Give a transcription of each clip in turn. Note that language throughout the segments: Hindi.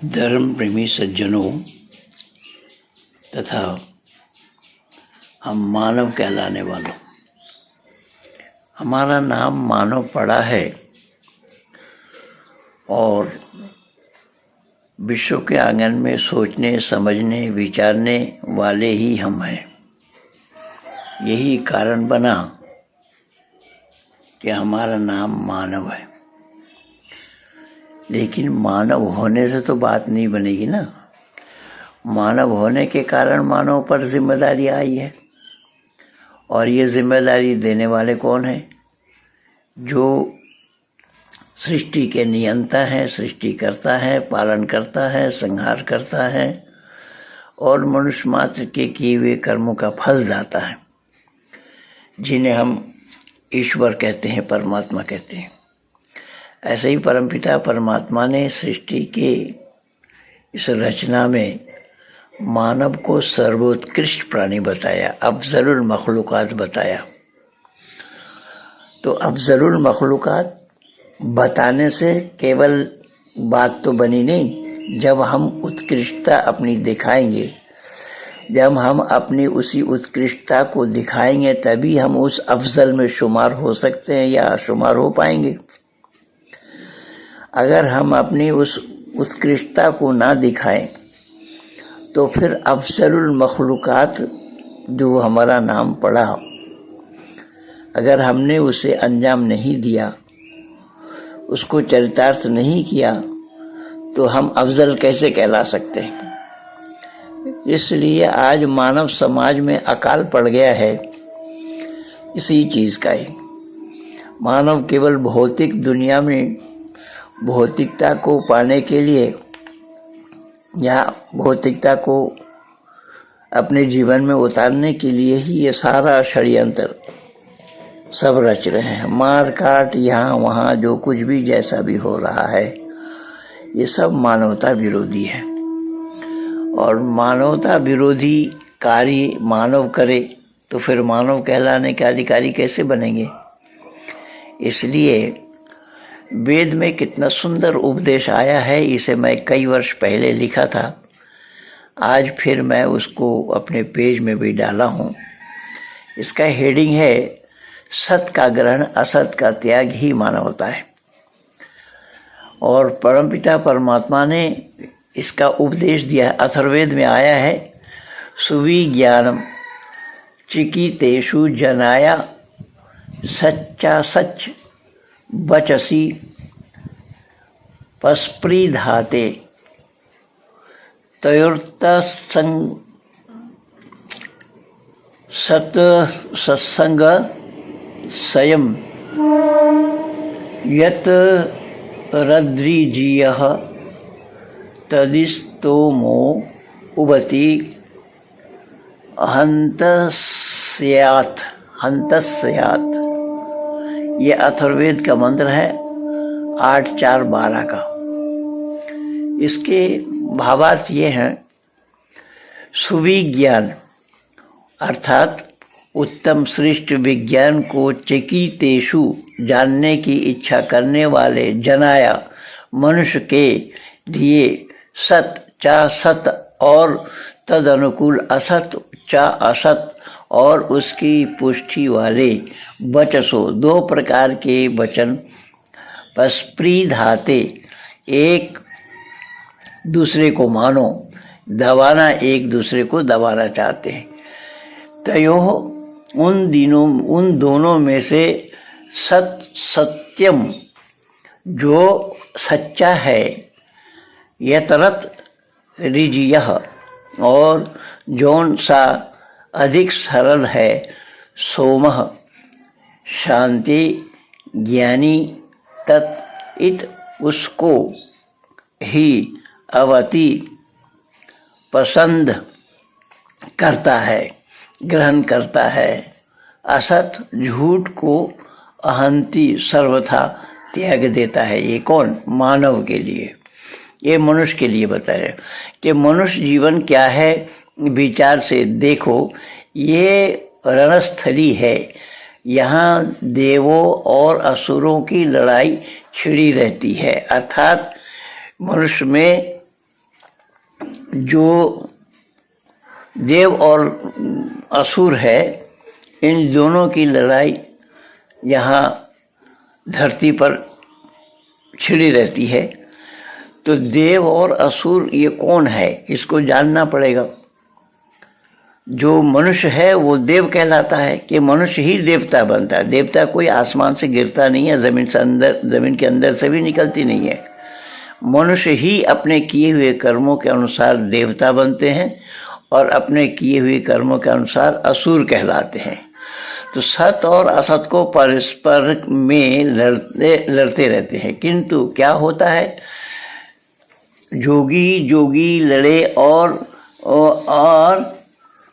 धर्म प्रेमी सज्जनों तथा हम मानव कहलाने वालों, हमारा नाम मानव पड़ा है और विश्व के आंगन में सोचने समझने विचारने वाले ही हम हैं। यही कारण बना कि हमारा नाम मानव है। लेकिन मानव होने से तो बात नहीं बनेगी ना। मानव होने के कारण मानव पर जिम्मेदारी आई है और ये जिम्मेदारी देने वाले कौन है? जो सृष्टि के नियंता हैं, सृष्टि करता है, पालन करता है, संहार करता है और मनुष्य मात्र के किए हुए कर्मों का फल दाता है, जिन्हें हम ईश्वर कहते हैं, परमात्मा कहते हैं। ऐसे ही परमपिता परमात्मा ने सृष्टि के इस रचना में मानव को सर्वोत्कृष्ट प्राणी बताया, अफजलुल मखलूकात बताया। तो अफजलुल मखलूकात बताने से केवल बात तो बनी नहीं। जब हम उत्कृष्टता अपनी दिखाएंगे, जब हम अपनी उसी उत्कृष्टता को दिखाएंगे, तभी हम उस अफजल में शुमार हो सकते हैं या शुमार हो पाएंगे। अगर हम अपनी उस उत्कृष्टता को ना दिखाएं तो फिर अफजलुल मखलूकात जो हमारा नाम पड़ा, अगर हमने उसे अंजाम नहीं दिया, उसको चरितार्थ नहीं किया, तो हम अफजल कैसे कहला सकते हैं? इसलिए आज मानव समाज में अकाल पड़ गया है इसी चीज़ का ही। मानव केवल भौतिक दुनिया में भौतिकता को पाने के लिए या भौतिकता को अपने जीवन में उतारने के लिए ही ये सारा षड्यंत्र सब रच रहे हैं। मार काट यहाँ वहाँ जो कुछ भी जैसा भी हो रहा है, ये सब मानवता विरोधी है। और मानवता विरोधी कार्य मानव करे तो फिर मानव कहलाने के अधिकारी कैसे बनेंगे? इसलिए वेद में कितना सुंदर उपदेश आया है। इसे मैं कई वर्ष पहले लिखा था, आज फिर मैं उसको अपने पेज में भी डाला हूँ। इसका हेडिंग है, सत का ग्रहण असत का त्याग ही मानवता है। और परमपिता परमात्मा ने इसका उपदेश दिया। अथर्ववेद में आया है, सुविज्ञानम चिकितेषु जनाया सच्चा सच बचसी पस्पृधाते तयोर्तसंग सत सत्संग स्वयं यत रद्रिजीयः तदिस्तोमो उबति हन्तस्यात्। ये अथर्ववेद का मंत्र है 8-4-12 का। इसके भावार्थ ये हैं, सुविज्ञान अर्थात उत्तम श्रेष्ठ विज्ञान को चिकितेषु जानने की इच्छा करने वाले जनाया मनुष्य के लिए सत चा सत और तद अनुकूल असत चा असत और उसकी पुष्टि वाले वचसो, 2 प्रकार के वचन पस्पृधाते एक दूसरे को मानो, दबाना एक दूसरे को दबाना चाहते हैं। तयो उन दोनों में से सत सत्यम जो सच्चा है, यतरत ऋजियः और जौन सा अधिक सरल है, सोमः शांति ज्ञानी तत् इत उसको ही अवति पसंद करता है, ग्रहण करता है। असत झूठ को अहंति सर्वथा त्याग देता है। ये कौन? मानव के लिए, ये मनुष्य के लिए बताया कि मनुष्य जीवन क्या है। विचार से देखो, ये रणस्थली है। यहाँ देवों और असुरों की लड़ाई छिड़ी रहती है। अर्थात मनुष्य में जो देव और असुर है, इन दोनों की लड़ाई यहाँ धरती पर छिड़ी रहती है। तो देव और असुर ये कौन है, इसको जानना पड़ेगा। जो मनुष्य है वो देव कहलाता है कि मनुष्य ही देवता बनता है। देवता कोई आसमान से गिरता नहीं है, जमीन के अंदर से भी निकलती नहीं है। मनुष्य ही अपने किए हुए कर्मों के अनुसार देवता बनते हैं और अपने किए हुए कर्मों के अनुसार असुर कहलाते हैं। तो सत और असत को परस्पर में लड़ते रहते हैं, किंतु क्या होता है, जोगी लड़े और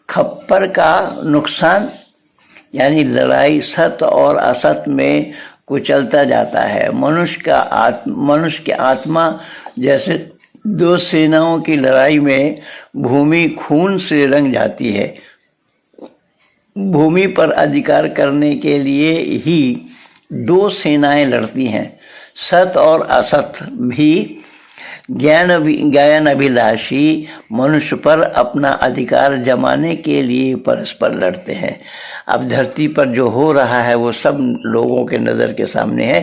खप्पर का नुकसान, यानी लड़ाई सत और असत में कुचलता जाता है। मनुष्य की आत्मा जैसे दो सेनाओं की लड़ाई में भूमि खून से रंग जाती है। भूमि पर अधिकार करने के लिए ही दो सेनाएं लड़ती हैं। सत और असत भी ज्ञान अभिलाषी मनुष्य पर अपना अधिकार जमाने के लिए परस्पर लड़ते हैं। अब धरती पर जो हो रहा है वो सब लोगों के नज़र के सामने है।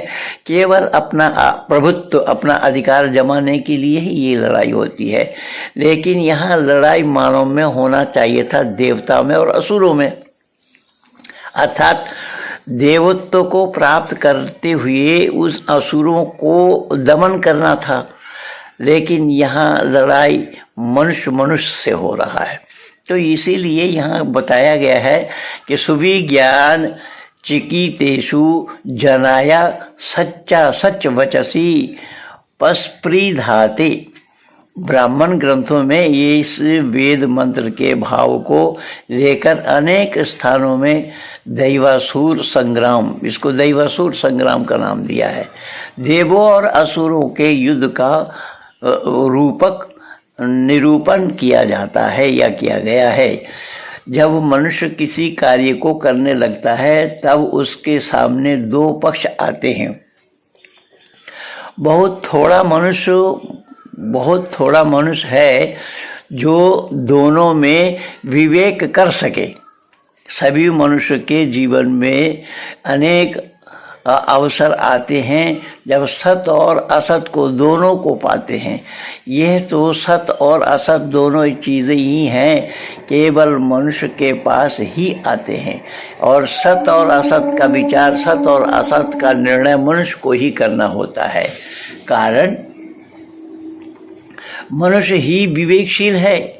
केवल अपना प्रभुत्व, अपना अधिकार जमाने के लिए ही ये लड़ाई होती है। लेकिन यहाँ लड़ाई मानव में होना चाहिए था, देवता में और असुरों में। अर्थात देवत्व को प्राप्त करते हुए उस असुरों को दमन करना था। लेकिन यहाँ लड़ाई मनुष्य से हो रहा है। तो इसीलिए यहाँ बताया गया है कि सुविज्ञान चिकीतेषु जनाया सच्चा सच वचसी पस्पृधाते। ब्राह्मण ग्रंथों में ये इस वेद मंत्र के भाव को लेकर अनेक स्थानों में दैवासुर संग्राम, इसको दैवासुर संग्राम का नाम दिया है। देवों और असुरों के युद्ध का रूपक निरूपण किया जाता है या किया गया है। जब मनुष्य किसी कार्य को करने लगता है तब उसके सामने दो पक्ष आते हैं। बहुत थोड़ा मनुष्य है जो दोनों में विवेक कर सके। सभी मनुष्य के जीवन में अनेक अवसर आते हैं जब सत और असत को दोनों को पाते हैं। यह तो सत और असत दोनों चीज़ें ही हैं, केवल मनुष्य के पास ही आते हैं। और सत और असत का विचार, सत और असत का निर्णय मनुष्य को ही करना होता है। कारण मनुष्य ही विवेकशील है।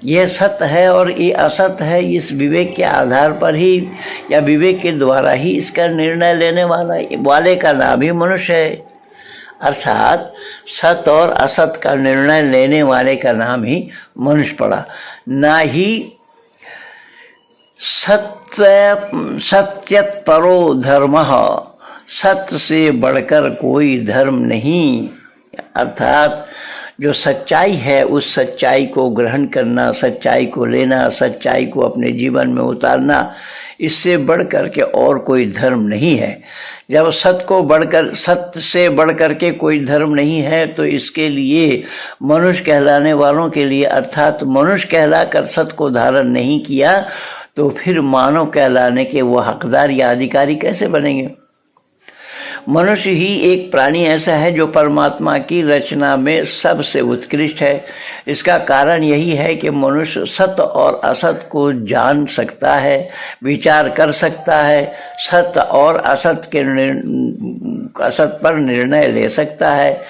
यह सत्य है और ये असत है, इस विवेक के आधार पर ही या विवेक के द्वारा ही इसका निर्णय लेने वाले का नाम ही मनुष्य है। अर्थात सत्य और असत का निर्णय लेने वाले का नाम ही मनुष्य पड़ा, ना ही सत्यत परो धर्मः, सत्य से बढ़कर कोई धर्म नहीं। अर्थात जो सच्चाई है उस सच्चाई को ग्रहण करना, सच्चाई को लेना, सच्चाई को अपने जीवन में उतारना, इससे बढ़कर के और कोई धर्म नहीं है। जब सत्य से बढ़कर के कोई धर्म नहीं है तो इसके लिए मनुष्य कहलाने वालों के लिए, अर्थात मनुष्य कहलाकर सत्य को धारण नहीं किया तो फिर मानव कहलाने के वो हकदार या अधिकारी कैसे बनेंगे। मनुष्य ही एक प्राणी ऐसा है जो परमात्मा की रचना में सबसे उत्कृष्ट है। इसका कारण यही है कि मनुष्य सत्य और असत को जान सकता है, विचार कर सकता है, सत्य और असत पर निर्णय ले सकता है।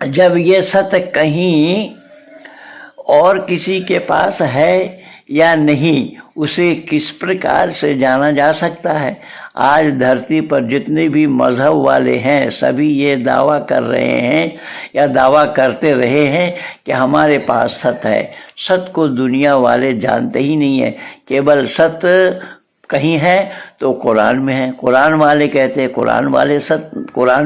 जब ये सत्य कहीं और किसी के पास है या नहीं, उसे किस प्रकार से जाना जा सकता है। आज धरती पर जितने भी मजहब वाले हैं सभी ये दावा कर रहे हैं या दावा करते रहे हैं कि हमारे पास सत्य है। सत्य को दुनिया वाले जानते ही नहीं है। केवल सत्य कहीं है तो कुरान में है। कुरान वाले कहते हैं कुरान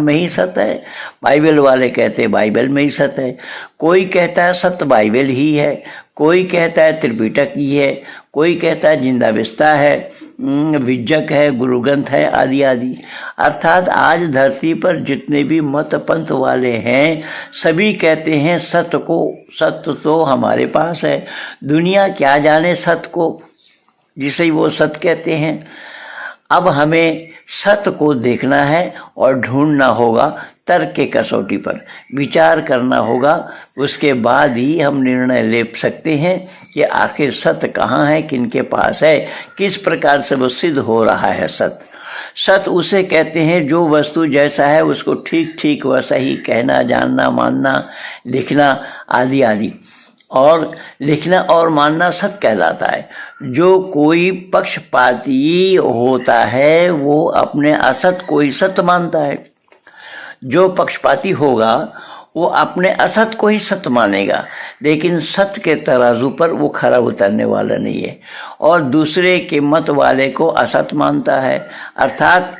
में ही सत्य है। बाइबल वाले कहते हैं बाइबल में ही सत्य है। कोई कहता है सत्य बाइबल ही है, कोई कहता है त्रिपिटक ही है, कोई कहता है जिंदा बिस्ता है, विज्जक है, गुरुग्रंथ है, आदि आदि। अर्थात आज धरती पर जितने भी मत पंथ वाले हैं सभी कहते हैं सत्य को, सत्य तो हमारे पास है, दुनिया क्या जाने सत्य को, जिसे वो सत्य कहते हैं। अब हमें सत्य को देखना है और ढूंढना होगा, तर्क के कसौटी पर विचार करना होगा, उसके बाद ही हम निर्णय ले सकते हैं कि आखिर सत्य कहाँ है, किनके पास है, किस प्रकार से वो सिद्ध हो रहा है। सत्य उसे कहते हैं जो वस्तु जैसा है उसको ठीक ठीक वैसा ही कहना, जानना, मानना, लिखना आदि आदि। और लिखना और मानना सत्य कहलाता है। जो कोई पक्षपाती होता है वो अपने असत को ही सत्य मानता है। जो पक्षपाती होगा वो अपने असत को ही सत्य मानेगा, लेकिन सत्य के तराजू पर वो खरा उतरने वाला नहीं है और दूसरे के मत वाले को असत मानता है। अर्थात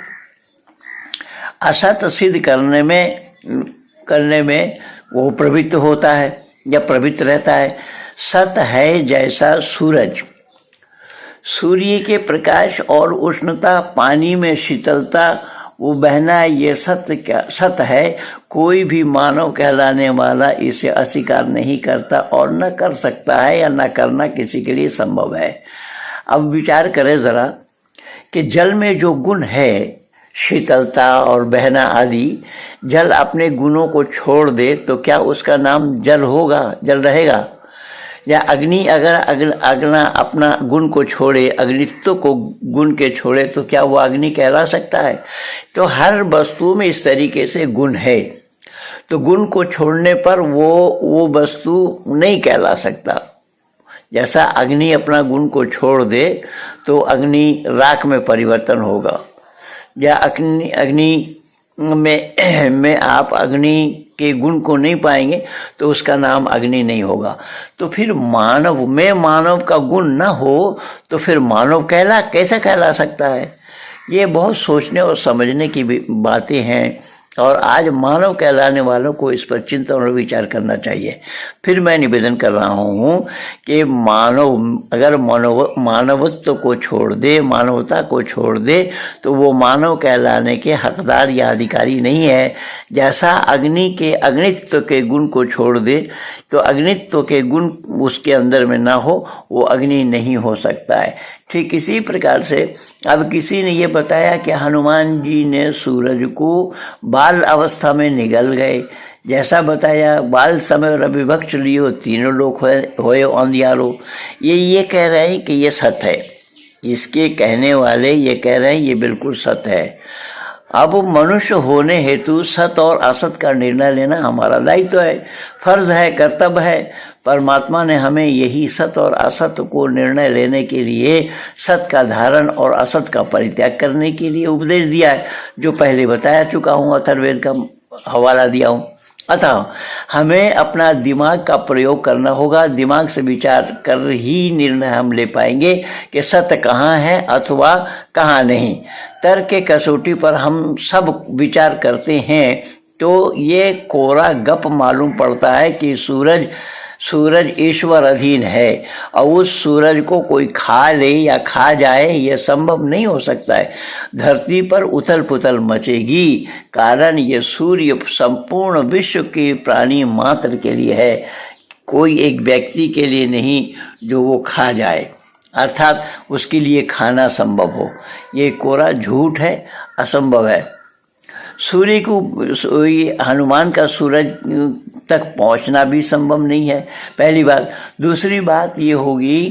असत सिद्ध करने में वो प्रवृत्त होता है या प्रवृत्त रहता है। सत्य है जैसा सूरज, सूर्य के प्रकाश और उष्णता, पानी में शीतलता, वो बहना, ये सत्य है। कोई भी मानव कहलाने वाला इसे अस्वीकार नहीं करता और न कर सकता है या न करना किसी के लिए संभव है। अब विचार करें जरा कि जल में जो गुण है, शीतलता और बहना आदि, जल अपने गुणों को छोड़ दे तो क्या उसका नाम जल होगा, जल रहेगा? या अग्नि अगर अग्नि अपना गुण को छोड़े, अग्नित्व को गुण के छोड़े तो क्या वो अग्नि कहला सकता है? तो हर वस्तु में इस तरीके से गुण है, तो गुण को छोड़ने पर वो वस्तु नहीं कहला सकता। जैसा अग्नि अपना गुण को छोड़ दे तो अग्नि राख में परिवर्तन होगा, या अग्नि में आप अग्नि के गुण को नहीं पाएंगे तो उसका नाम अग्नि नहीं होगा। तो फिर मानव में मानव का गुण न हो तो फिर मानव कैसा कहला सकता है? ये बहुत सोचने और समझने की बातें हैं और आज मानव कहलाने वालों को इस पर चिंतन और विचार करना चाहिए। फिर मैं निवेदन कर रहा हूँ कि मानव अगर मानवत्व को छोड़ दे, मानवता को छोड़ दे तो वो मानव कहलाने के हकदार या अधिकारी नहीं है। जैसा अग्नि के अग्नित्व के गुण को छोड़ दे तो अग्नित्व के गुण उसके अंदर में ना हो, वो अग्नि नहीं हो सकता है। ठीक इसी प्रकार से अब किसी ने ये बताया कि हनुमान जी ने सूरज को बाल अवस्था में निगल गए। जैसा बताया, बाल समय रविभक्ष लियो तीनों लोग होए अंधियारो। ये कह रहे हैं कि ये सत्य है, इसके कहने वाले ये कह रहे हैं ये बिल्कुल सत्य है। अब मनुष्य होने हेतु सत्य और असत का निर्णय लेना हमारा दायित्व है, फर्ज है, कर्तव्य है। परमात्मा ने हमें यही सत्य और असत्य को निर्णय लेने के लिए सत्य का धारण और असत्य का परित्याग करने के लिए उपदेश दिया है, जो पहले बताया चुका हूँ, अथर्ववेद का हवाला दिया हूँ। अतः हमें अपना दिमाग का प्रयोग करना होगा, दिमाग से विचार कर ही निर्णय हम ले पाएंगे कि सत्य कहाँ है अथवा कहाँ नहीं। तर्क के कसौटी पर हम सब विचार करते हैं तो ये कोरा गप मालूम पड़ता है कि सूरज ईश्वर अधीन है और उस सूरज को कोई खा ले या खा जाए ये संभव नहीं हो सकता है। धरती पर उथल पुथल मचेगी, कारण ये सूर्य संपूर्ण विश्व के प्राणी मात्र के लिए है, कोई एक व्यक्ति के लिए नहीं जो वो खा जाए, अर्थात उसके लिए खाना संभव हो। ये कोरा झूठ है, असंभव है। सूर्य को हनुमान का सूरज तक पहुंचना भी संभव नहीं है, पहली बात। दूसरी बात ये होगी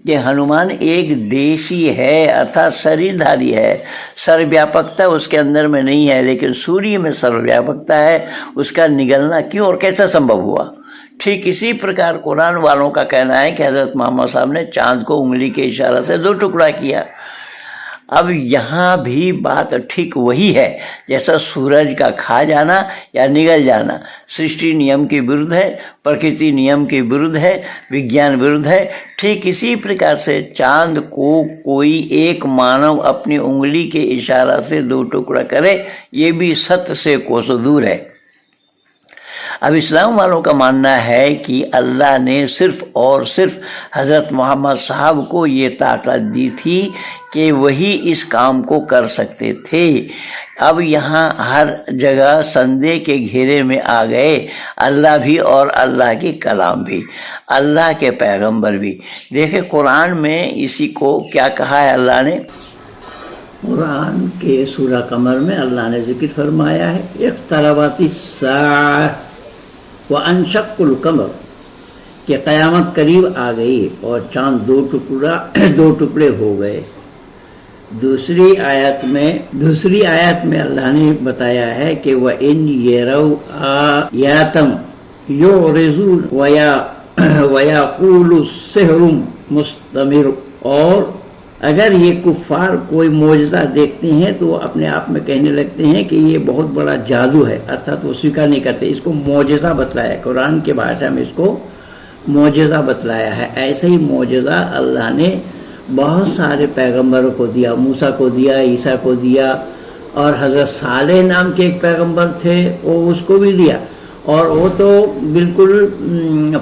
कि हनुमान एक देशी है, अर्थात शरीरधारी है, सर्वव्यापकता उसके अंदर में नहीं है, लेकिन सूर्य में सर्वव्यापकता है। उसका निगलना क्यों और कैसा संभव हुआ? ठीक इसी प्रकार कुरान वालों का कहना है कि हजरत मोहम्मद साहब ने चांद को उंगली के इशारा से 2 टुकड़ा किया। अब यहाँ भी बात ठीक वही है, जैसा सूरज का खा जाना या निगल जाना सृष्टि नियम के विरुद्ध है, प्रकृति नियम के विरुद्ध है, विज्ञान विरुद्ध है। ठीक इसी प्रकार से चांद को कोई एक मानव अपनी उंगली के इशारा से 2 टुकड़ा करे, ये भी सत्य से कोसों दूर है। अब इस्लाम वालों का मानना है कि अल्लाह ने सिर्फ और सिर्फ हज़रत मोहम्मद साहब को ये ताकत दी थी कि वही इस काम को कर सकते थे। अब यहाँ हर जगह संदेह के घेरे में आ गए अल्लाह भी और अल्लाह की कलाम भी, अल्लाह के पैगंबर भी। देखे कुरान में इसी को क्या कहा है अल्लाह ने। कुरान के सूरा कमर में अल्लाह ने जिक्र फरमाया है इक़्तरबतिस्साअह व अनशक्कुल कमर, कि क़यामत करीब आ गई और चांद दो टुकड़े हो गए। दूसरी आयत में अल्लाह ने बताया है कि वह इन यरौ आयातम युरिज़ू वयक़ूलु सिहरुम मुस्तमिर, और अगर ये कुफ़ार कोई मौजज़ा देखते हैं तो अपने आप में कहने लगते हैं कि ये बहुत बड़ा जादू है, अर्थात वो स्वीकार नहीं करते। इसको मौजज़ा बतलाया, कुरान के भाषा में इसको मौजज़ा बतलाया है। ऐसे ही मौजज़ा अल्लाह ने बहुत सारे पैगंबरों को दिया, मूसा को दिया, ईसा को दिया, और हज़रत सालेह नाम के एक पैगंबर थे वो उसको भी दिया। और वो तो बिल्कुल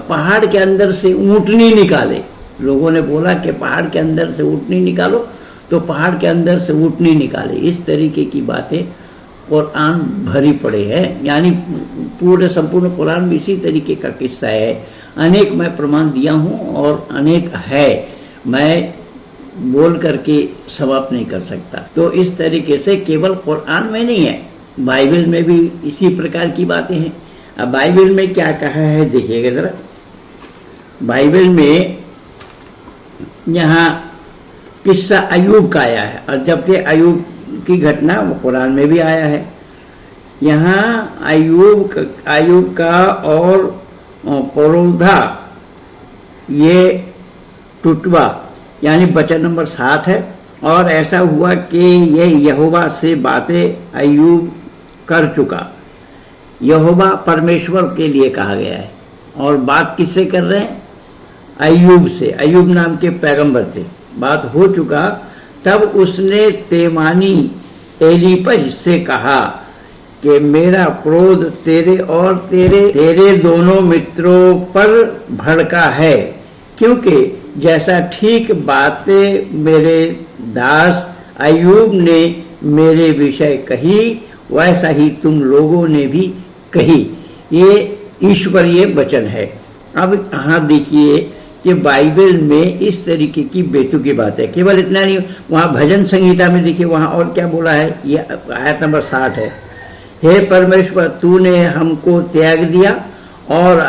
पहाड़ के अंदर से ऊँटनी निकाले, लोगों ने बोला कि पहाड़ के अंदर से ऊँटनी निकालो, तो पहाड़ के अंदर से ऊँटनी निकाले। इस तरीके की बातें कुरान भरी पड़े हैं, यानी पूरे संपूर्ण कुरान में इसी तरीके का किस्सा है। अनेक मैं प्रमाण दिया हूँ और अनेक है, मैं बोल करके समाप्त नहीं कर सकता। तो इस तरीके से केवल कुरान में नहीं है, बाइबल में भी इसी प्रकार की बातें हैं। अब बाइबल में क्या कहा है देखिएगा जरा। बाइबल में यहाँ किस्सा अयूब का आया है, और जबकि अयूब की घटना वो कुरान में भी आया है। यहाँ अयूब का और परोधा ये टुटवा, यानी वचन नंबर 7 है। और ऐसा हुआ कि यह यहोवा से बातें अयूब कर चुका। यहोवा परमेश्वर के लिए कहा गया है, और बात किससे कर रहे हैं? अयूब से। अयूब नाम के पैगंबर थे। बात हो चुका, तब उसने तेमानी एलीपज से कहा कि मेरा क्रोध तेरे और तेरे दोनों मित्रों पर भड़का है, क्योंकि जैसा ठीक बातें मेरे दास अयूब ने मेरे विषय कही, वैसा ही तुम लोगों ने भी कही। ये ईश्वरीय वचन है। अब यहाँ देखिए कि बाइबल में इस तरीके की बेतुकी बात है। केवल इतना नहीं, वहाँ भजन संहिता में देखिए वहाँ और क्या बोला है। ये आयत नंबर 60 है। हे परमेश्वर, तूने हमको त्याग दिया और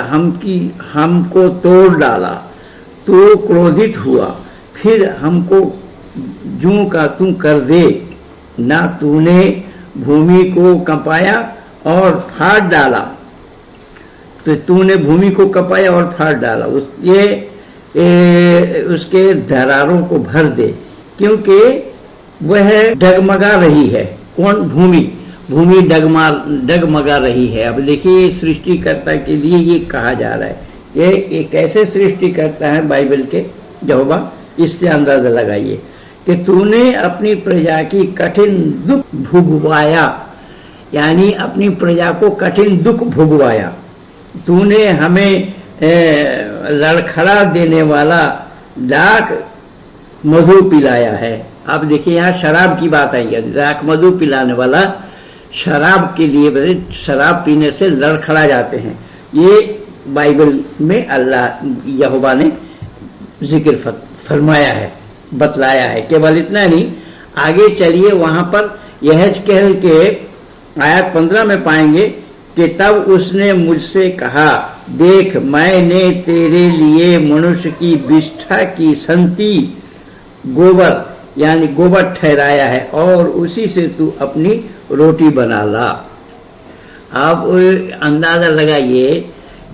हमको तोड़ डाला। तू क्रोधित हुआ, फिर हमको जूं का तू कर दे। ना तूने भूमि को कंपाया और फाड़ डाला, तो तूने भूमि को कंपाया और फाड़ डाला। उसके दरारों को भर दे, क्योंकि वह डगमगा रही है। कौन? भूमि डगमगा रही है। अब देखिए सृष्टिकर्ता के लिए ये कहा जा रहा है। ये कैसे सृष्टि करता है बाइबल के यहोवा, इससे अंदाजा लगाइए कि तूने अपनी प्रजा की कठिन दुख भुगवाया, यानी अपनी प्रजा को कठिन दुख भुगवाया। तूने हमें लड़खड़ा देने वाला दाख मधु पिलाया है। अब देखिए यहाँ शराब की बात आई है। दाख मधु पिलाने वाला शराब के लिए, शराब पीने से लड़खड़ा जाते हैं। ये बाइबल में अल्लाह यहोवा ने जिक्र फरमाया है, बतलाया है। केवल इतना नहीं, आगे चलिए वहाँ पर यहेजकेल के आयत 15 में पाएंगे कि तब उसने मुझसे कहा, देख मैंने तेरे लिए मनुष्य की विष्ठा की संति गोबर, यानी गोबर ठहराया है, और उसी से तू अपनी रोटी बना ला। आप अंदाजा लगाइए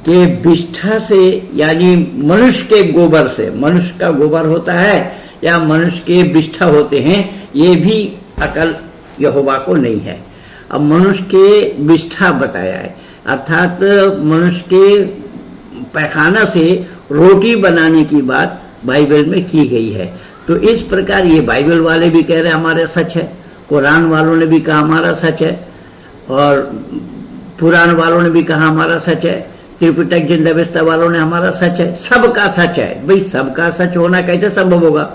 कि विष्ठा से, यानी मनुष्य के गोबर से, मनुष्य का गोबर होता है या मनुष्य के विष्ठा होते हैं, ये भी अकल यहोवा को नहीं है। अब मनुष्य के विष्ठा बताया है, अर्थात मनुष्य के पैखाना से रोटी बनाने की बात बाइबल में की गई है। तो इस प्रकार ये बाइबल वाले भी कह रहे हैं हमारे सच है, कुरान वालों ने भी कहा हमारा सच है, और पुराण वालों ने भी कहा हमारा सच है, त्रिपिटक जिंदावेस्ता वालों ने हमारा सच है, सबका सच है। भाई सबका सच होना कैसे संभव होगा?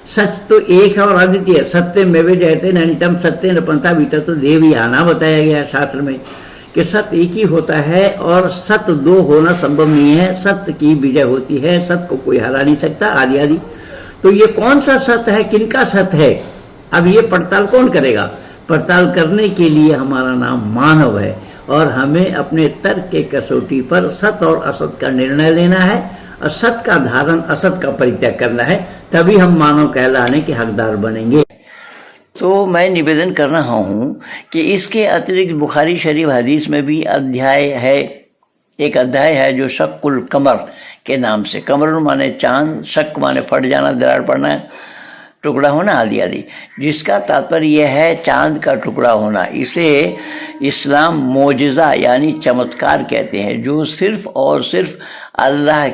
सच तो एक है और अद्वितीय है। सत्य में वे जयते नैनितम सत्य नपंथा भीतर तो देवी आना बताया गया है शास्त्र में कि सत्य एक ही होता है और सत्य दो होना संभव नहीं है। सत्य की विजय होती है, सत्य को कोई हरा नहीं सकता, आदि आदि। तो ये कौन सा सत्य है, किनका सत्य है, अब ये पड़ताल कौन करेगा? पड़ताल करने के लिए हमारा नाम मानव है और हमें अपने तर्क के कसौटी पर सत्य और असत का निर्णय लेना है, असत का धारण असत का परित्याग करना है, तभी हम मानव कहलाने के हकदार बनेंगे। तो मैं निवेदन कर रहा हूँ कि इसके अतिरिक्त बुखारी शरीफ हदीस में भी अध्याय है, एक अध्याय है जो शक्कुल कमर के नाम से, कमर माने चांद, शक माने फट जाना, दरार पड़ना, टुकड़ा होना, आदि आदि, जिसका तात्पर्य यह है चांद का टुकड़ा होना। इसे इस्लाम मोजिज़ा यानी चमत्कार कहते हैं, जो सिर्फ और सिर्फ अल्लाह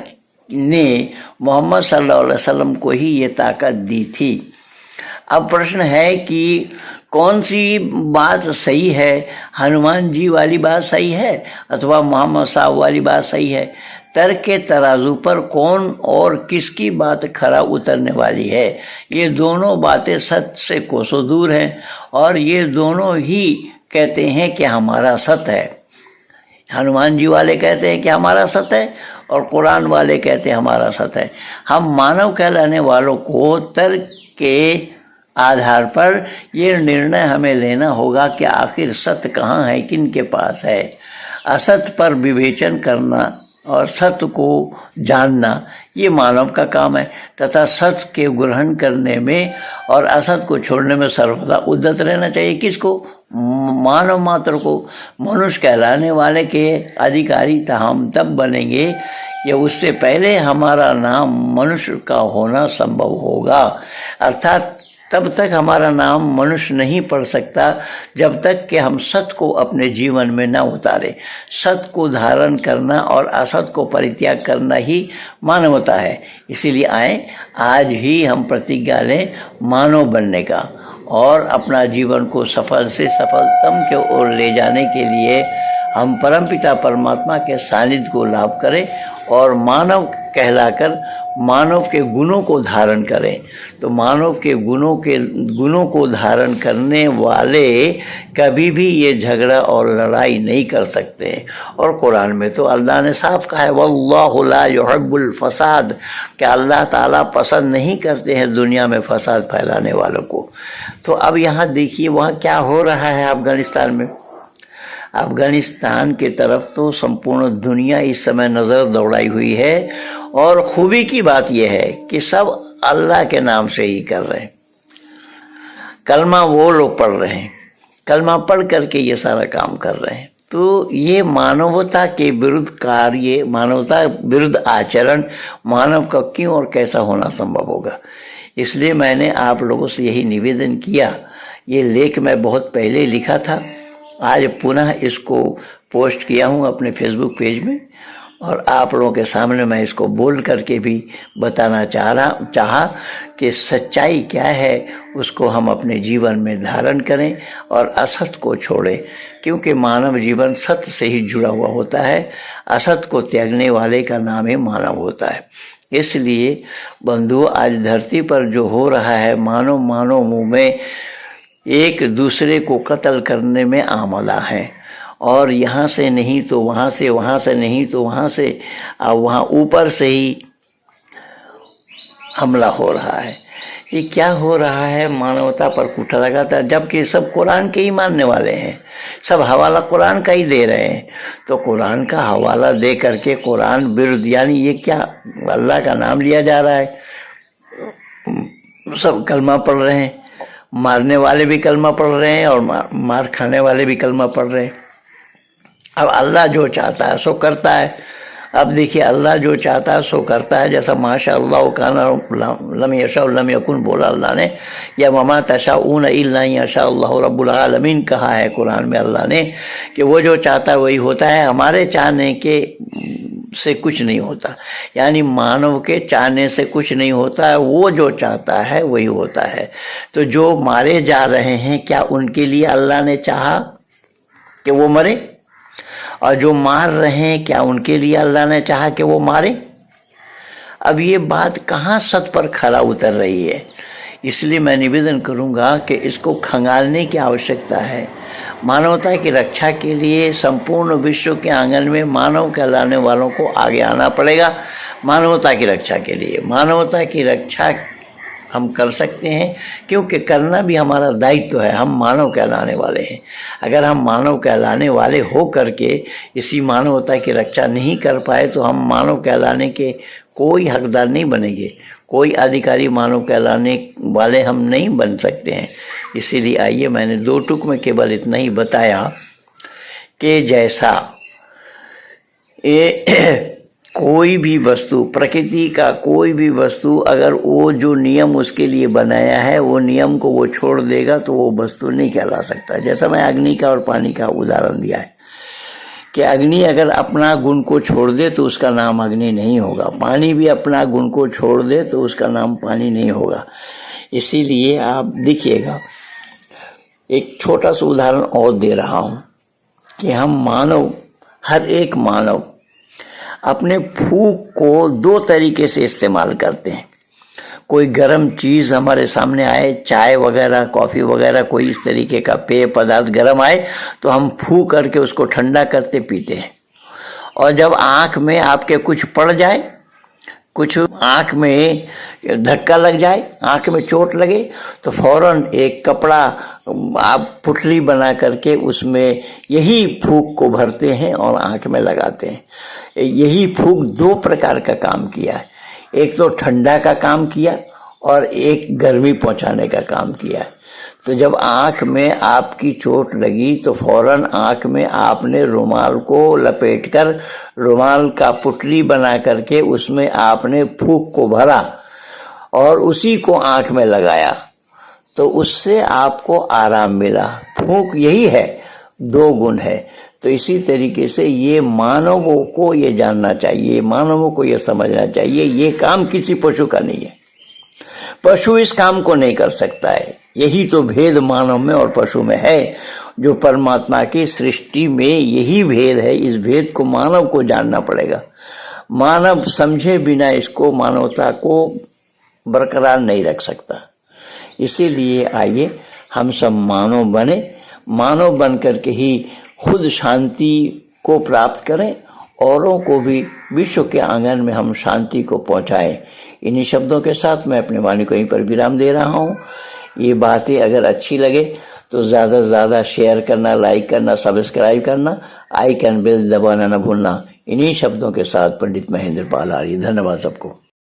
ने मोहम्मद सल्लल्लाहु अलैहि वसल्लम को ही ये ताकत दी थी। अब प्रश्न है कि कौन सी बात सही है, हनुमान जी वाली बात सही है अथवा मोहम्मद साहब वाली बात सही है? तर्क के तराजू पर कौन और किसकी बात खरा उतरने वाली है? ये दोनों बातें सत्य से कोसों दूर हैं और ये दोनों ही कहते हैं कि हमारा सत्य है। हनुमान जी वाले कहते हैं कि हमारा सत्य है और कुरान वाले कहते हैं हमारा सत्य है। हम मानव कहलाने वालों को तर्क के आधार पर ये निर्णय हमें लेना होगा कि आखिर सत्य कहाँ है, किन के पास है। असत्य पर विवेचन करना और सत्य को जानना ये मानव का काम है तथा सत्य के ग्रहण करने में और असत्य को छोड़ने में सर्वदा उद्यत रहना चाहिए। किसको? मानव मात्र को। मनुष्य कहलाने वाले के अधिकारी हम तब बनेंगे या उससे पहले हमारा नाम मनुष्य का होना संभव होगा, अर्थात तब तक हमारा नाम मनुष्य नहीं पढ़ सकता जब तक कि हम सत्य को अपने जीवन में न उतारें। सत्य को धारण करना और असत को परित्याग करना ही मानवता है। इसीलिए आए आज ही हम प्रतिज्ञा लें मानव बनने का और अपना जीवन को सफल से सफलतम की ओर ले जाने के लिए हम परमपिता परमात्मा के सानिध्य को लाभ करें और मानव कहलाकर मानव के गुणों को धारण करें। तो मानव के गुणों को धारण करने वाले कभी भी ये झगड़ा और लड़ाई नहीं कर सकते। और कुरान में तो अल्लाह ने साफ कहा है वल्लाहु ला युहिब्बुल फसाद, कि अल्लाह ताला पसंद नहीं करते हैं दुनिया में फसाद फैलाने वालों को। तो अब यहाँ देखिए वहाँ क्या हो रहा है अफगानिस्तान में। अफगानिस्तान की तरफ तो संपूर्ण दुनिया इस समय नज़र दौड़ाई हुई है और खूबी की बात यह है कि सब अल्लाह के नाम से ही कर रहे हैं। कलमा वो लोग पढ़ रहे हैं, कलमा पढ़ करके ये सारा काम कर रहे हैं। तो ये मानवता के विरुद्ध कार्य, मानवता विरुद्ध आचरण मानव का क्यों और कैसा होना संभव होगा? इसलिए मैंने आप लोगों से यही निवेदन किया। ये लेख मैं बहुत पहले लिखा था, आज पुनः इसको पोस्ट किया हूँ अपने फेसबुक पेज में और आप लोगों के सामने मैं इसको बोल करके भी बताना चाहा कि सच्चाई क्या है उसको हम अपने जीवन में धारण करें और असत्य को छोड़ें, क्योंकि मानव जीवन सत्य से ही जुड़ा हुआ होता है। असत्य को त्यागने वाले का नाम ही मानव होता है। इसलिए बंधुओं, आज धरती पर जो हो रहा है, मानव मुंह में एक दूसरे को कत्ल करने में आमदा है और यहाँ से नहीं तो वहाँ से, वहाँ से नहीं तो वहाँ से, और वहाँ ऊपर से ही हमला हो रहा है। ये क्या हो रहा है? मानवता पर कूठा लगाता है, जबकि सब कुरान के ही मानने वाले हैं, सब हवाला कुरान का ही दे रहे हैं। तो कुरान का हवाला दे करके कुरान विरुद्ध, यानी ये क्या, अल्लाह का नाम लिया जा रहा है, सब कलमा पढ़ रहे हैं, मारने वाले भी कलमा पढ़ रहे हैं और मार खाने वाले भी कलमा पढ़ रहे हैं। अब अल्लाह जो चाहता है सो करता है। अब देखिए अल्लाह जो चाहता है सो करता है। जैसा माशा अल्लाह काना लम यशा लम यकुन बोला अल्लाह ने, या वमा तशाऊन इल्ला यशा अल्लाह रब्बुल आलमीन कहा है कुरान में अल्लाह ने कि वो जो चाहता है वही होता है। हमारे चाहने के से कुछ नहीं होता, यानी मानव के चाहने से कुछ नहीं होता है, वो जो चाहता है वही होता है। तो जो मारे जा रहे हैं, क्या उनके लिए अल्लाह ने चाहा कि वो मरे? और जो मार रहे हैं क्या उनके लिए अल्लाह ने चाहा कि वो मारे? अब ये बात कहाँ सत पर खरा उतर रही है। इसलिए मैं निवेदन करूँगा कि इसको खंगालने की आवश्यकता है। मानवता की रक्षा के लिए संपूर्ण विश्व के आंगन में मानव कहलाने वालों को आगे आना पड़ेगा। मानवता की रक्षा के लिए, मानवता की रक्षा हम कर सकते हैं, क्योंकि करना भी हमारा दायित्व है। हम मानव कहलाने वाले हैं। अगर हम मानव कहलाने वाले हो करके इसी मानवता की रक्षा नहीं कर पाए तो हम मानव कहलाने के कोई हकदार नहीं बनेंगे, कोई अधिकारी मानव कहलाने वाले हम नहीं बन सकते हैं। इसीलिए आइए, मैंने 2 टुक में केवल इतना ही बताया कि जैसा ये कोई भी वस्तु, प्रकृति का कोई भी वस्तु, अगर वो जो नियम उसके लिए बनाया है वो नियम को वो छोड़ देगा तो वो वस्तु नहीं कहला सकता। जैसा मैं अग्नि का और पानी का उदाहरण दिया है कि अग्नि अगर अपना गुण को छोड़ दे तो उसका नाम अग्नि नहीं होगा, पानी भी अपना गुण को छोड़ दे तो उसका नाम पानी नहीं होगा। इसीलिए आप देखिएगा, एक छोटा सा उदाहरण और दे रहा हूँ कि हम मानव, हर एक मानव अपने फूंक को 2 तरीके से इस्तेमाल करते हैं। कोई गर्म चीज़ हमारे सामने आए, चाय वगैरह, कॉफ़ी वगैरह, कोई इस तरीके का पेय पदार्थ गर्म आए तो हम फूंक करके उसको ठंडा करते पीते हैं। और जब आँख में आपके कुछ पड़ जाए, कुछ आँख में धक्का लग जाए, आँख में चोट लगे, तो फौरन एक कपड़ा आप पुतली बना करके उसमें यही फूंक को भरते हैं और आँख में लगाते हैं। यही फूंक 2 प्रकार का काम किया है। एक तो ठंडा का काम किया और एक गर्मी पहुंचाने का काम किया है। तो जब आँख में आपकी चोट लगी तो फौरन आँख में आपने रुमाल को लपेटकर, रुमाल का पुतली बना करके उसमें आपने फूंक को भरा और उसी को आँख में लगाया, तो उससे आपको आराम मिला। फूंक यही है, 2 गुण है। तो इसी तरीके से ये मानवों को ये जानना चाहिए, मानवों को ये समझना चाहिए, ये काम किसी पशु का नहीं है। पशु इस काम को नहीं कर सकता है। यही तो भेद मानव में और पशु में है, जो परमात्मा की सृष्टि में यही भेद है। इस भेद को मानव को जानना पड़ेगा। मानव समझे बिना इसको, मानवता को बरकरार नहीं रख सकता। इसीलिए आइए हम सब मानव बने, मानव बन करके ही खुद शांति को प्राप्त करें, औरों को भी विश्व के आंगन में हम शांति को पहुंचाएं। इन्हीं शब्दों के साथ मैं अपने वाणी को यहीं पर विराम दे रहा हूं। ये बातें अगर अच्छी लगे तो ज़्यादा से ज़्यादा शेयर करना, लाइक करना, सब्सक्राइब करना, आइकन बेल दबाना न भूलना। इन्हीं शब्दों के साथ पंडित महेंद्र पाल आर्य। धन्यवाद सबको।